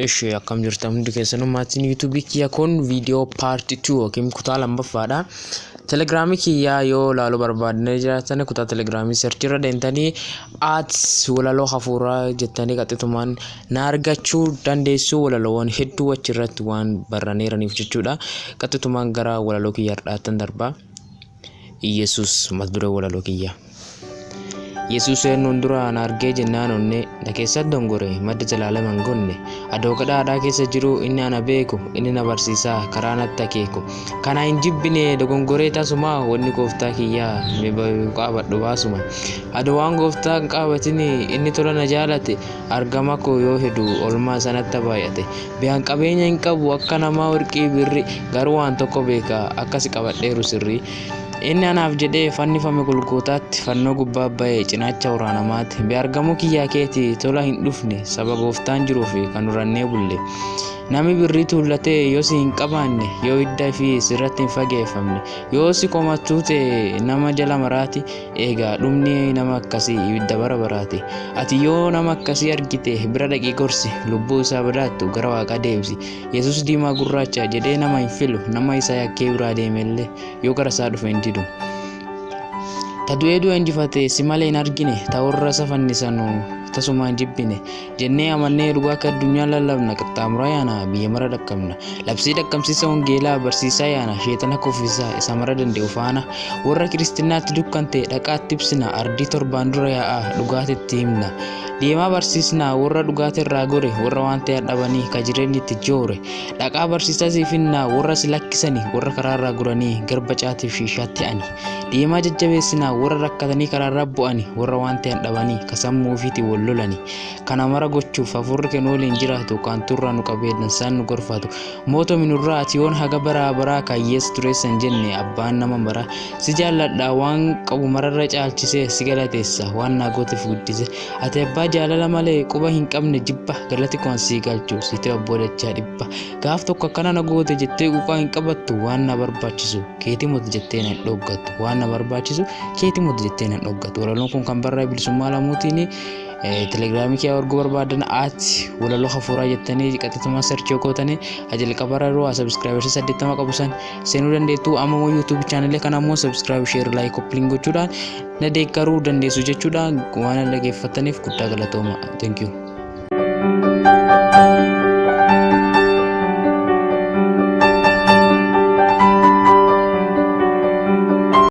Ishee akkam jirtan hundi keessanuu maatiin YouTube kiyya kun video part 2 yookiin kutaa lammaffaadha. Telegram kiyya yoo laaluu barbaadne jiraatan kutaa Telegram search irra deemtanii @walaloo hafuuraa jettanii qaxxitumaan na argachuu dandeessu. Walaloowwan hedduu achirratti waan barraneeraniif jechuudha. Qaxxitumaan gara walaloo kiyya dhaatan darba. Yesus madura walaloo kiyya. Yesus eenyuun dura na argee jennaan onne na keessa dongore madda jalaalaman gonne adoo kadhaadhaa keessa jiru inni ana beeku inni na barsiisaa karaa natti akeeku kana hin jibbine dogongoree tasuma wanni gooftaa kiyyaa qabadhu baasuma adoo waan gooftaa qabatin inni tola na jaalate argama koo yoo hedu olmaa sanatti baay'ate biyaan qabeenya hin qabu akka namaa warqii birri garuu waan tokko beeka akkas qabadheeru sirrii. Inni anaaf jedhee fannifame Golgootaatti fannoo gubbaa ba'ee cinaacha waraanamaatti beargamoo kiyyaa keetii tola hin dhufne saba gooftaan jiruuf kan urannee bulle nami birrii tuullatee yoo si hin qabaanne yoo hidda fi sirratti hin fageeffamne yoo si komattuu ta'e nama jala maraati eegaa dhumni nama akkasii ibidda bara baraati ati yoo nama akkasii argite bira dhaqii gorsi lubbuu isaa badaattu gara Waaqaa deebisi Yesus diimaa gurraacha jedhee nama hin filu nama isa yakkee biraa deemellee yoo gara isaa dhufe hin didu tadu'eedu injifate si malee hin argine ta'urra safannissanu tasuma jibbine jennee amannee dhugaa akka addunyaa lallabna qaxxaamuraa yaana biyya mara dhaqqabna labsii dhaqqamsiisa wangeelaa barsiisaa yaana sheexana kuffisaa isa mara danda'u faana warra kiristaanaatti dukkante dhaqaatti ibsina ardii torbaan dura yaa'a dhugaatitti himna deemaa barsiisna warra dhugaati irraa gore warra waan ta'e dhabanii ka jireenyi itti joore dhaqaa barsiisaa siifinna warra si lakkisanii warra karaarraa guranii garba caatiif shiishaatti ani deemaa jajjabeessina warra rakkatanii karaarraa bu'anii warra waan ta'e dhabanii ka sammuu ofiitii lolani kana mara gochuuf hafuurri kennu waliin jiraatu kan turra nu qabeedhan san nu gorfatu mooto minurraa ati yoon haga baraa kaayyees tureessan jenne abbaan nama bara si jaalladha waan qabu mararra caalchisee si galateessa waan naagootiif guddise ati abbaa jaalala malee quba hin qabne jibba galati koon sii galchu si ta'e abboodachaa dhibba gaaf tokko akkana na goote jettee quqaa hin qabattu waan na barbaachisu keetii mootu jettee na dhoggattu waan na barbaachisu keetii mootu jettee na dhoggattu walaloon kun kan barraa bilisummaa lamuutiin Telegram kiyya warguu barbaadan walaloo hafuuraa jettanii qaxxitumaan search gootanii ajajal qabararoo subscribers 80 qabusan seenuu dandeettu amma YouTube channel kana ammoo subscribe share like coupling gochuudhaan na deeggaruu dandeessu jechuudha waan dhaggeeffataniif guddaa galatooma thank you